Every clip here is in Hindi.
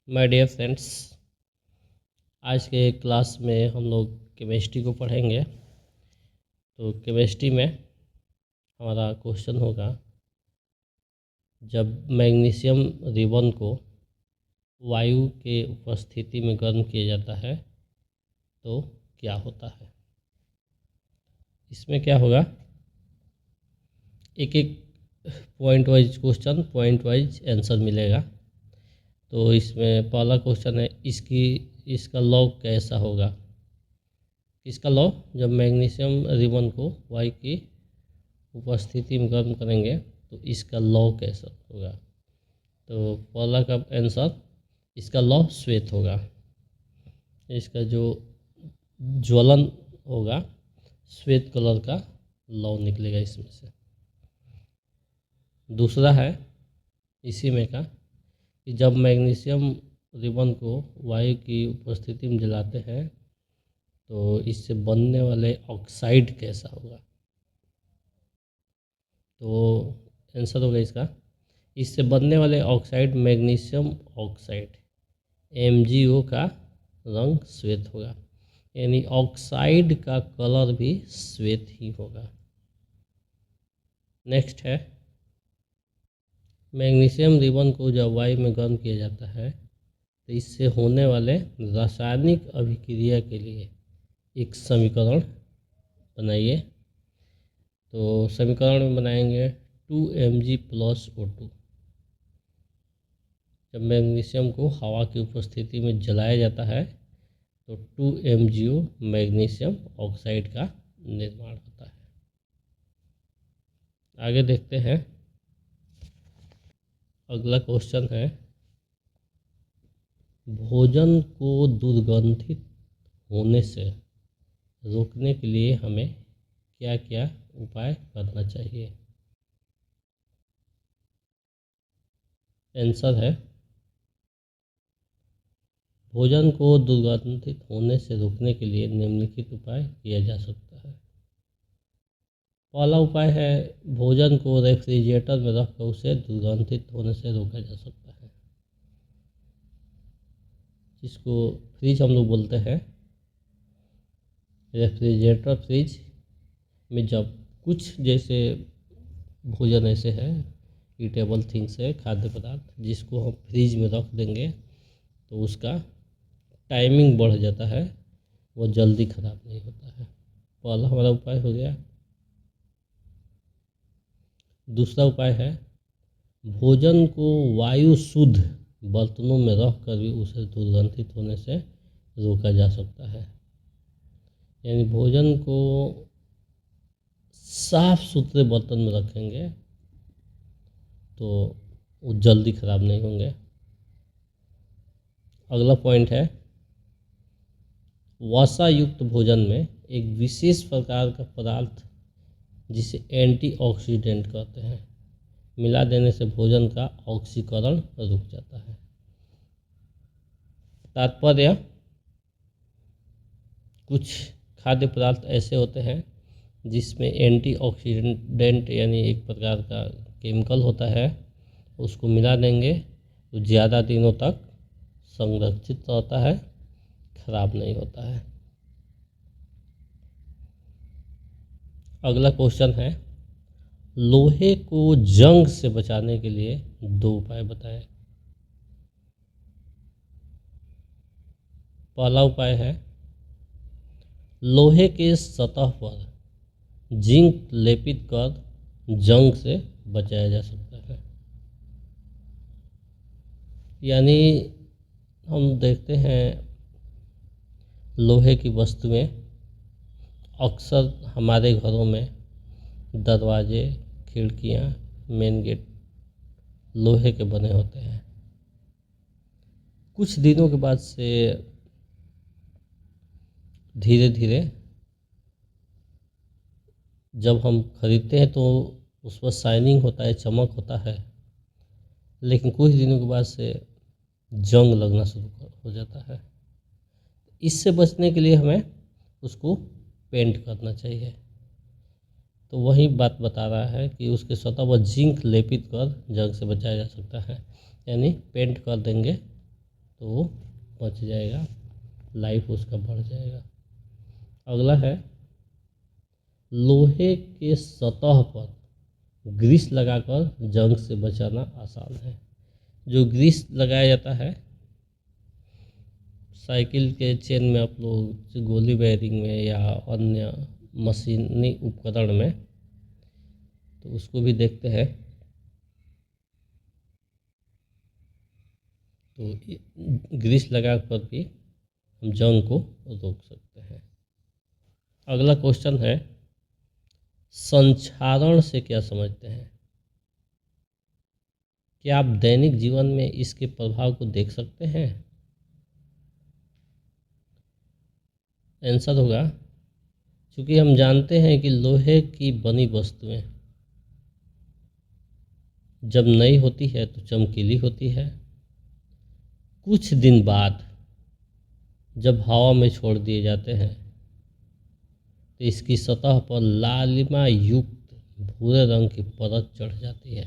माय डियर फ्रेंड्स, आज के क्लास में हम लोग केमिस्ट्री को पढ़ेंगे। तो केमिस्ट्री में हमारा क्वेश्चन होगा, जब मैग्नीशियम रिबन को वायु के उपस्थिति में गर्म किया जाता है तो क्या होता है। इसमें क्या होगा, एक एक point wise question, point wise answer मिलेगा। तो इसमें पहला क्वेश्चन है, इसका लॉ कैसा होगा। इसका लॉ, जब मैग्नीशियम रिबन को वायु की उपस्थिति में गर्म करेंगे तो इसका लॉ कैसा होगा। तो पहला का आंसर, इसका लॉ श्वेत होगा। इसका जो ज्वलन होगा श्वेत कलर का लॉ निकलेगा इसमें से। दूसरा है इसी में का, कि जब मैग्नीशियम रिबन को वायु की उपस्थिति में जलाते हैं तो इससे बनने वाले ऑक्साइड कैसा होगा। तो आंसर होगा इसका, इससे बनने वाले ऑक्साइड मैग्नीशियम ऑक्साइड MgO का रंग श्वेत होगा, यानी ऑक्साइड का कलर भी श्वेत ही होगा। नेक्स्ट है, मैग्नीशियम रिबन को जब वायु में गर्म किया जाता है तो इससे होने वाले रासायनिक अभिक्रिया के लिए एक समीकरण बनाइए। तो समीकरण में बनाएंगे 2Mg + O2। जब मैग्नीशियम को हवा की उपस्थिति में जलाया जाता है तो 2MgO मैग्नीशियम ऑक्साइड का निर्माण होता है। आगे देखते हैं, अगला क्वेश्चन है, भोजन को दुर्गंधित होने से रोकने के लिए हमें क्या क्या उपाय करना चाहिए। आंसर है, भोजन को दुर्गंधित होने से रोकने के लिए निम्नलिखित उपाय किया जा सकता है। पहला उपाय है, भोजन को रेफ्रिजरेटर में रखकर उसे दुर्गंधित होने से रोका जा सकता है, जिसको फ्रिज हम लोग बोलते हैं। रेफ्रिजरेटर फ्रिज में जब कुछ जैसे भोजन ऐसे है, ईटेबल थिंग्स है, खाद्य पदार्थ, जिसको हम फ्रिज में रख देंगे तो उसका टाइमिंग बढ़ जाता है, वो जल्दी ख़राब नहीं होता है। पहला हमारा उपाय हो गया। दूसरा उपाय है, भोजन को वायु शुद्ध बर्तनों में रख कर भी उसे दुर्गंधित होने से रोका जा सकता है, यानी भोजन को साफ सुथरे बर्तन में रखेंगे तो वो जल्दी ख़राब नहीं होंगे। अगला पॉइंट है, वसा युक्त भोजन में एक विशेष प्रकार का पदार्थ जिसे एंटीऑक्सीडेंट कहते हैं, मिला देने से भोजन का ऑक्सीकरण रुक जाता है। तात्पर्य, कुछ खाद्य पदार्थ ऐसे होते हैं जिसमें एंटीऑक्सीडेंट यानी एक प्रकार का केमिकल होता है, उसको मिला देंगे तो ज़्यादा दिनों तक संरक्षित रहता है, खराब नहीं होता है। अगला क्वेश्चन है, लोहे को जंग से बचाने के लिए 2 उपाय बताएं। पहला उपाय है, लोहे के सतह पर जिंक लेपित कर जंग से बचाया जा सकता है। यानी हम देखते हैं लोहे की वस्तुएं अक्सर हमारे घरों में दरवाजे, खिड़कियां, मेन गेट लोहे के बने होते हैं। कुछ दिनों के बाद से धीरे धीरे जब हम खरीदते हैं तो उस पर शाइनिंग होता है, चमक होता है, लेकिन कुछ दिनों के बाद से जंग लगना शुरू हो जाता है। इससे बचने के लिए हमें उसको पेंट करना चाहिए। तो वही बात बता रहा है कि उसके सतह पर जिंक लेपित कर जंग से बचाया जा सकता है, यानी पेंट कर देंगे तो बच जाएगा, लाइफ उसका बढ़ जाएगा। अगला है, लोहे के सतह पर ग्रीस लगाकर जंग से बचाना आसान है। जो ग्रीस लगाया जाता है साइकिल के चेन में, आप लोग गोली बेयरिंग में या अन्य मशीनी उपकरण में, तो उसको भी देखते हैं। तो ग्रीस लगा कर भी हम जंग को रोक सकते हैं। अगला क्वेश्चन है, संक्षारण से क्या समझते हैं? क्या आप दैनिक जीवन में इसके प्रभाव को देख सकते हैं? आंसर होगा, क्योंकि हम जानते हैं कि लोहे की बनी वस्तुएं जब नई होती है तो चमकीली होती है, कुछ दिन बाद जब हवा में छोड़ दिए जाते हैं तो इसकी सतह पर लालिमा युक्त भूरे रंग की परत चढ़ जाती है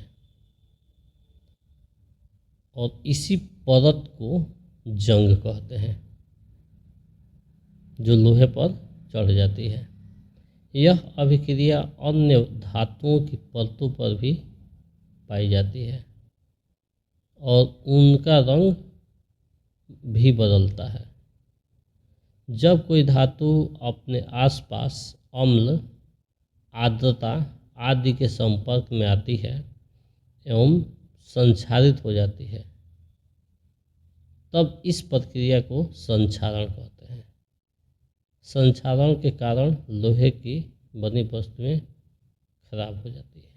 और इसी परत को जंग कहते हैं, जो लोहे पर चढ़ जाती है। यह अभिक्रिया अन्य धातुओं की परतों पर भी पाई जाती है और उनका रंग भी बदलता है। जब कोई धातु अपने आसपास अम्ल, आर्द्रता आदि के संपर्क में आती है एवं संक्षारित हो जाती है, तब इस प्रक्रिया को संक्षारण कहते हैं। संक्षारण के कारण लोहे की बनी वस्तुएं खराब हो जाती है।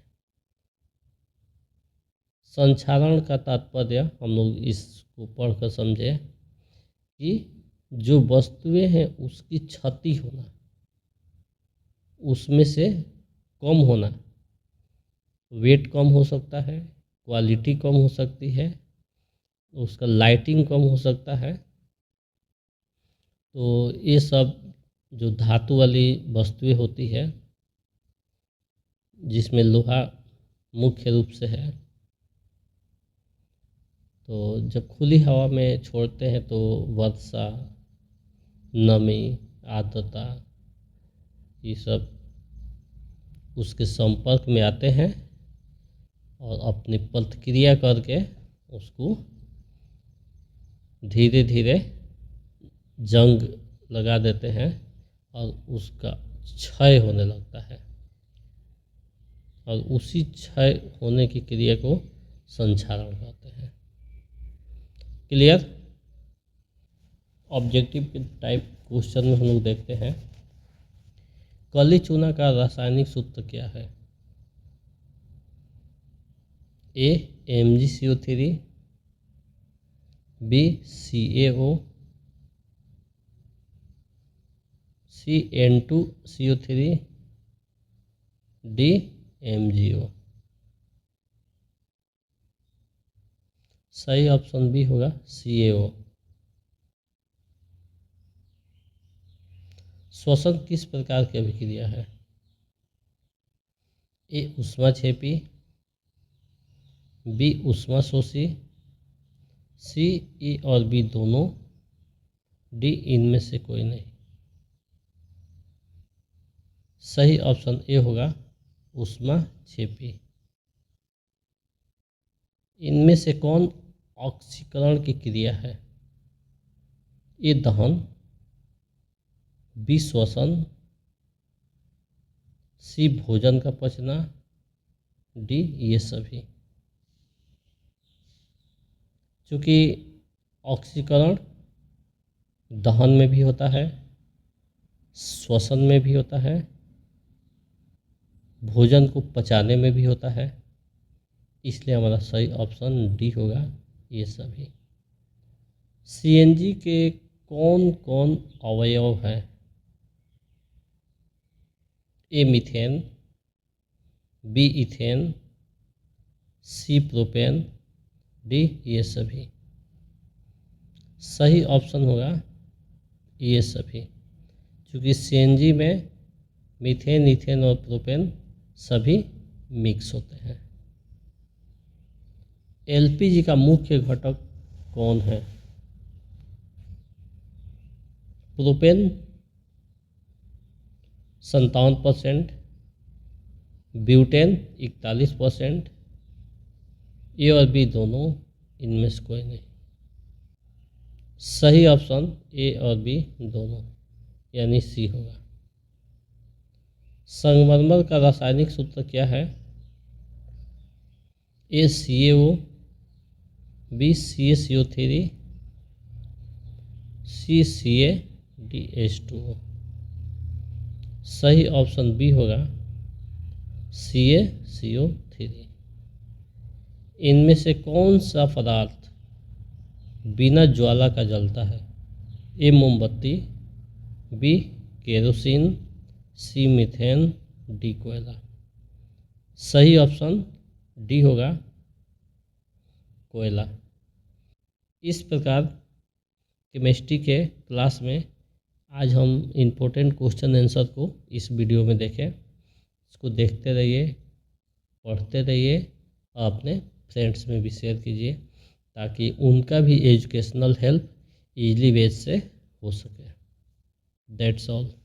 संक्षारण का तात्पर्य हम लोग इसको पढ़कर समझे कि जो वस्तुएं हैं उसकी क्षति होना, उसमें से कम होना, वेट कम हो सकता है, क्वालिटी कम हो सकती है, उसका लाइटिंग कम हो सकता है। तो ये सब जो धातु वाली वस्तुएं होती है, जिसमें लोहा मुख्य रूप से है, तो जब खुली हवा में छोड़ते हैं तो वर्षा, नमी, आर्द्रता, ये सब उसके संपर्क में आते हैं और अपनी प्रतिक्रिया करके उसको धीरे धीरे जंग लगा देते हैं और उसका क्षय होने लगता है और उसी क्षय होने की क्रिया को संक्षारण कहते हैं। क्लियर? ऑब्जेक्टिव के टाइप क्वेश्चन में हम लोग देखते हैं, काली चूना का रासायनिक सूत्र क्या है? ए MgCO3, बी CaO, सी N2CO3, डी MgO। सही ऑप्शन बी होगा CaO। श्वसन किस प्रकार की अभिक्रिया है? ए ऊष्माक्षेपी, बी ऊष्माशोषी, सी ई और बी दोनों, डी इनमें से कोई नहीं। सही ऑप्शन ए होगा ऊष्माक्षेपी। इनमें से कौन ऑक्सीकरण की क्रिया है? ए दहन, बी श्वसन, सी भोजन का पचना, डी ये सभी। चूँकि ऑक्सीकरण दहन में भी होता है, श्वसन में भी होता है, भोजन को पचाने में भी होता है, इसलिए हमारा सही ऑप्शन डी होगा ये सभी। CNG के कौन कौन अवयव हैं? A methane, B ethane, C propane, D ये सभी। सही ऑप्शन होगा ये सभी, क्योंकि CNG में मीथेन, इथेन और प्रोपेन सभी मिक्स होते हैं। LPG का मुख्य घटक कौन है? प्रोपेन 57%, ब्यूटेन 41%, ए और बी दोनों, इनमें से कोई नहीं। सही ऑप्शन ए और बी दोनों, यानी सी होगा। संगमरमर का रासायनिक सूत्र क्या है? ए CaO, बी CaCO3, सी CaDH2O। सही ऑप्शन बी होगा CaCO3। इनमें से कौन सा पदार्थ बिना ज्वाला का जलता है? ए मोमबत्ती, बी केरोसिन, सी मीथेन, डी कोयला। सही ऑप्शन डी होगा कोयला। इस प्रकार केमिस्ट्री के क्लास में आज हम इम्पोर्टेंट क्वेश्चन आंसर को इस वीडियो में देखें। इसको देखते रहिए, पढ़ते रहिए और अपने फ्रेंड्स में भी शेयर कीजिए ताकि उनका भी एजुकेशनल हेल्प ईजिली वेज से हो सके। That's all.